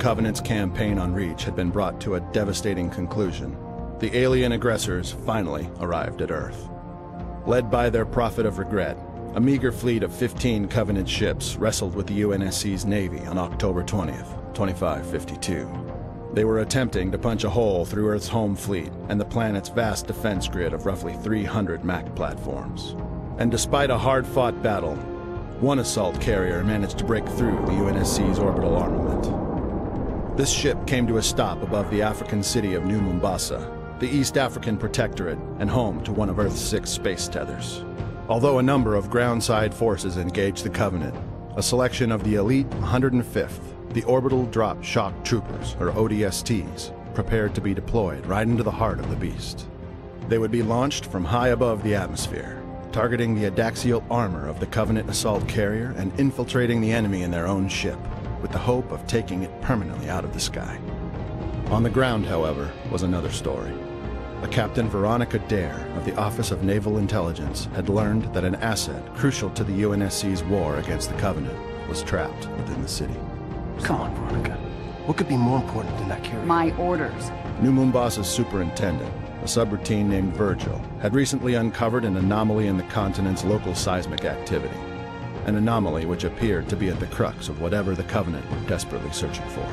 Covenant's campaign on Reach had been brought to a devastating conclusion. The alien aggressors finally arrived at Earth. Led by their prophet of regret, a meager fleet of 15 Covenant ships wrestled with the UNSC's Navy on October 20th, 2552. They were attempting to punch a hole through Earth's home fleet and the planet's vast defense grid of roughly 300 MAC platforms. And despite a hard-fought battle, one assault carrier managed to break through the UNSC's orbital armament. This ship came to a stop above the African city of New Mombasa, the East African protectorate and home to one of Earth's 6 space tethers. Although a number of groundside forces engaged the Covenant, a selection of the elite 105th, the Orbital Drop Shock Troopers, or ODSTs, prepared to be deployed right into the heart of the beast. They would be launched from high above the atmosphere, targeting the adaxial armor of the Covenant assault carrier and infiltrating the enemy in their own ship, with the hope of taking it permanently out of the sky. On the ground, however, was another story. A Captain Veronica Dare of the Office of Naval Intelligence had learned that an asset crucial to the UNSC's war against the Covenant was trapped within the city. Come on, Veronica. What could be more important than that carrier? My orders. New Mombasa's superintendent, a subroutine named Virgil, had recently uncovered an anomaly in the continent's local seismic activity. An anomaly which appeared to be at the crux of whatever the Covenant were desperately searching for.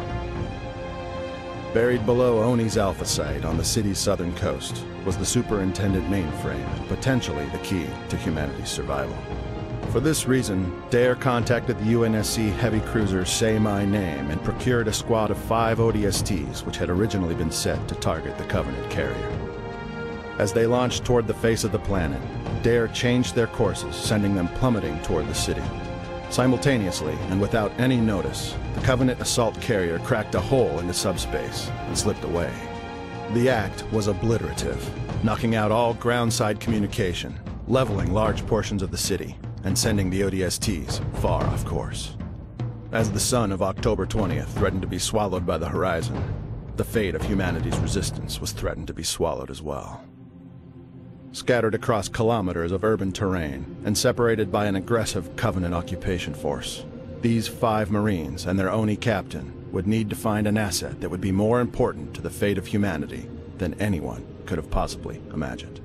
Buried below Oni's Alpha site on the city's southern coast was the superintendent mainframe, potentially the key to humanity's survival. For this reason, Dare contacted the UNSC heavy cruiser Say My Name and procured a squad of 5 ODSTs which had originally been set to target the Covenant carrier. As they launched toward the face of the planet, Dare changed their courses, sending them plummeting toward the city. Simultaneously, and without any notice, the Covenant assault carrier cracked a hole into subspace and slipped away. The act was obliterative, knocking out all groundside communication, leveling large portions of the city, and sending the ODSTs far off course. As the sun of October 20th threatened to be swallowed by the horizon, the fate of humanity's resistance was threatened to be swallowed as well. Scattered across kilometers of urban terrain and separated by an aggressive Covenant occupation force, these 5 Marines and their Oni captain would need to find an asset that would be more important to the fate of humanity than anyone could have possibly imagined.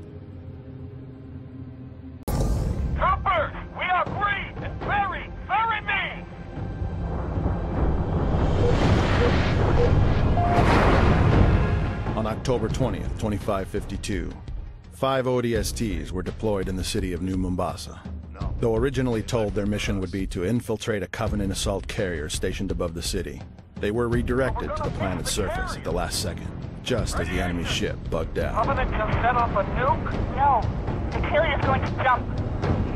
Troopers, we are green and very, very mean! On October 20th, 2552, 5 ODSTs were deployed in the city of New Mombasa. Though originally told their mission would be to infiltrate a Covenant assault carrier stationed above the city, they were redirected to the planet's surface at the last second, just as the enemy ship bugged out. Covenant just set off a nuke? No, the carrier's going to jump.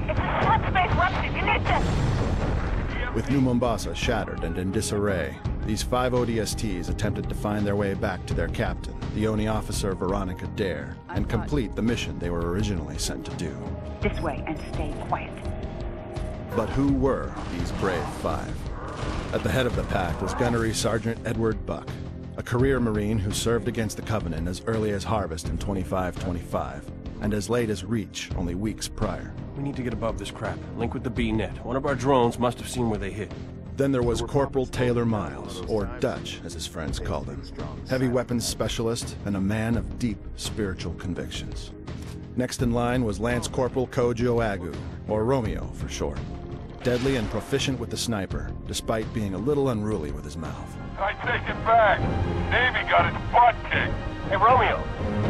It's a short space weapon. You need this. With New Mombasa shattered and in disarray, these 5 ODSTs attempted to find their way back to their captain, the Oni officer Veronica Dare, and complete the mission they were originally sent to do. This way and stay quiet. But who were these brave 5? At the head of the pack was Gunnery Sergeant Edward Buck, a career Marine who served against the Covenant as early as Harvest in 2525, and as late as Reach only weeks prior. We need to get above this crap. Link with the B-net. One of our drones must have seen where they hit. Then there was Corporal Taylor Miles, or Dutch as his friends called him, heavy weapons specialist and a man of deep spiritual convictions. Next in line was Lance Corporal Kojo Agu, or Romeo for short, deadly and proficient with the sniper, despite being a little unruly with his mouth. I take it back. Navy got its butt kicked. Hey, Romeo,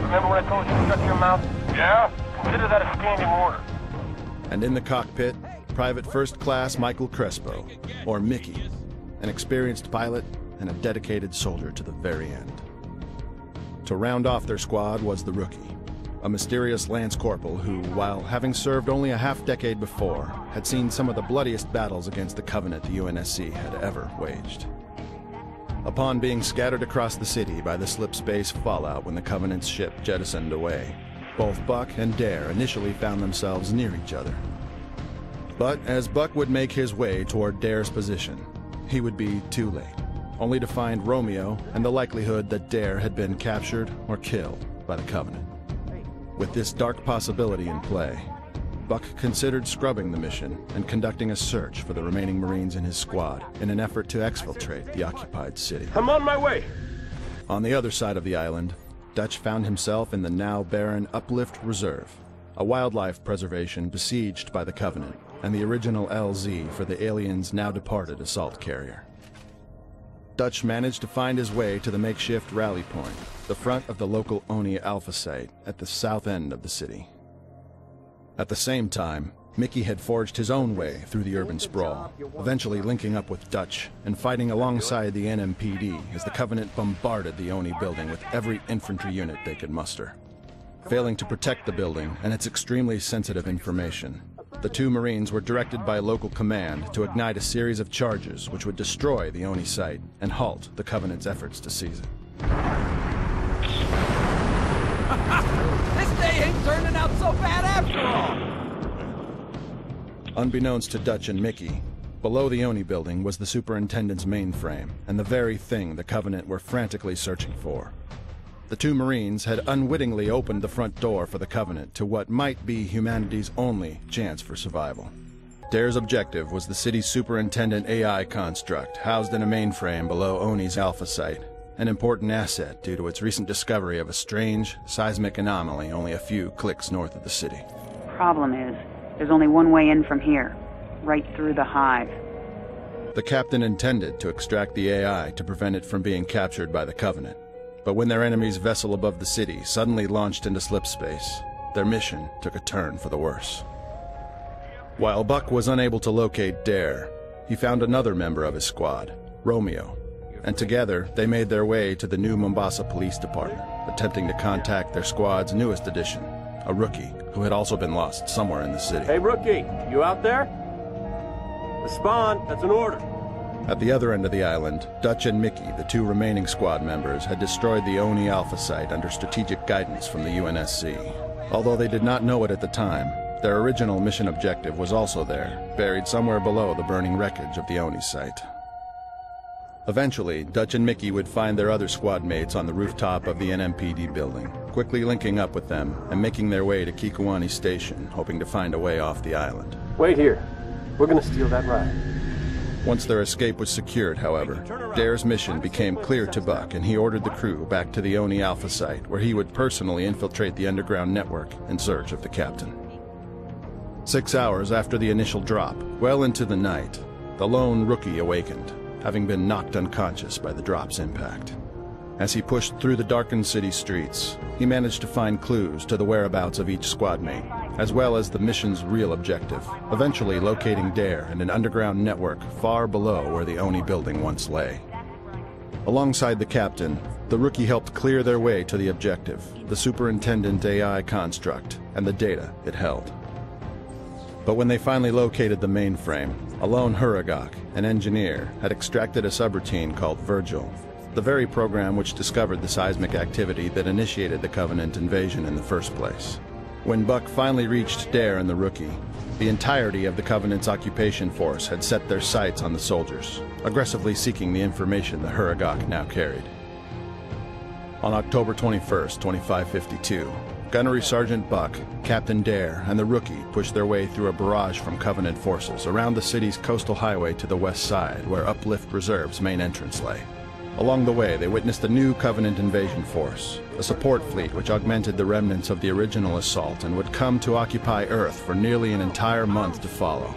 remember when I told you to shut your mouth? Yeah? Consider that a standing order. And in the cockpit, Private First Class Michael Crespo, or Mickey, an experienced pilot and a dedicated soldier to the very end. To round off their squad was the Rookie, a mysterious Lance Corporal who, while having served only a half-decade before, had seen some of the bloodiest battles against the Covenant the UNSC had ever waged. Upon being scattered across the city by the slip-space fallout when the Covenant's ship jettisoned away, both Buck and Dare initially found themselves near each other. But as Buck would make his way toward Dare's position, he would be too late, only to find Romeo and the likelihood that Dare had been captured or killed by the Covenant. With this dark possibility in play, Buck considered scrubbing the mission and conducting a search for the remaining Marines in his squad in an effort to exfiltrate the occupied city. I'm on my way! On the other side of the island, Dutch found himself in the now barren Uplift Reserve, a wildlife preservation besieged by the Covenant and the original LZ for the aliens' now departed assault carrier. Dutch managed to find his way to the makeshift rally point, the front of the local Oni Alpha site at the south end of the city. At the same time, Mickey had forged his own way through the urban sprawl, eventually linking up with Dutch and fighting alongside the NMPD as the Covenant bombarded the Oni building with every infantry unit they could muster. Failing to protect the building and its extremely sensitive information, the two Marines were directed by local command to ignite a series of charges which would destroy the Oni site and halt the Covenant's efforts to seize it. This day ain't turning out so bad after all! Unbeknownst to Dutch and Mickey, below the Oni building was the Superintendent's mainframe and the very thing the Covenant were frantically searching for. The two Marines had unwittingly opened the front door for the Covenant to what might be humanity's only chance for survival. DARE's objective was the city's Superintendent AI construct, housed in a mainframe below Oni's Alpha site, an important asset due to its recent discovery of a strange, seismic anomaly only a few clicks north of the city. Problem is, there's only one way in from here, right through the hive. The captain intended to extract the AI to prevent it from being captured by the Covenant. But when their enemy's vessel above the city suddenly launched into slipspace, their mission took a turn for the worse. While Buck was unable to locate Dare, he found another member of his squad, Romeo, and together they made their way to the new Mombasa Police Department, attempting to contact their squad's newest addition, a rookie who had also been lost somewhere in the city. Hey, rookie, you out there? Respond, that's an order. At the other end of the island, Dutch and Mickey, the two remaining squad members, had destroyed the Oni Alpha site under strategic guidance from the UNSC. Although they did not know it at the time, their original mission objective was also there, buried somewhere below the burning wreckage of the Oni site. Eventually, Dutch and Mickey would find their other squad mates on the rooftop of the NMPD building, quickly linking up with them and making their way to Kikuani Station, hoping to find a way off the island. Wait here. We're gonna steal that ride. Once their escape was secured, however, Dare's mission became clear to Buck, and he ordered the crew back to the Oni Alpha site, where he would personally infiltrate the underground network in search of the captain. 6 hours after the initial drop, well into the night, the lone rookie awakened, having been knocked unconscious by the drop's impact. As he pushed through the darkened city streets, he managed to find clues to the whereabouts of each squad mate, as well as the mission's real objective, eventually locating Dare in an underground network far below where the Oni building once lay. Alongside the captain, the rookie helped clear their way to the objective, the Superintendent AI construct, and the data it held. But when they finally located the mainframe, a lone Huragok, an engineer, had extracted a subroutine called Virgil, the very program which discovered the seismic activity that initiated the Covenant invasion in the first place. When Buck finally reached Dare and the rookie, the entirety of the Covenant's occupation force had set their sights on the soldiers, aggressively seeking the information the Huragok now carried. On October 21st, 2552, Gunnery Sergeant Buck, Captain Dare, and the rookie pushed their way through a barrage from Covenant forces around the city's coastal highway to the west side, where Uplift Reserve's main entrance lay. Along the way, they witnessed a new Covenant invasion force, a support fleet which augmented the remnants of the original assault and would come to occupy Earth for nearly an entire month to follow.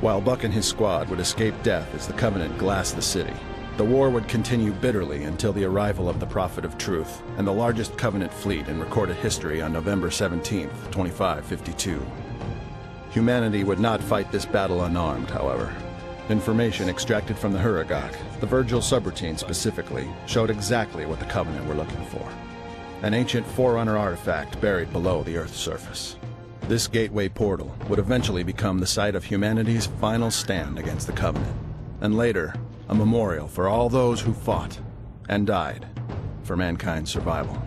While Buck and his squad would escape death as the Covenant glassed the city, the war would continue bitterly until the arrival of the Prophet of Truth and the largest Covenant fleet in recorded history on November 17th, 2552. Humanity would not fight this battle unarmed, however. Information extracted from the Huragok, the Virgil subroutine specifically, showed exactly what the Covenant were looking for. An ancient Forerunner artifact buried below the Earth's surface. This gateway portal would eventually become the site of humanity's final stand against the Covenant, and later, a memorial for all those who fought and died for mankind's survival.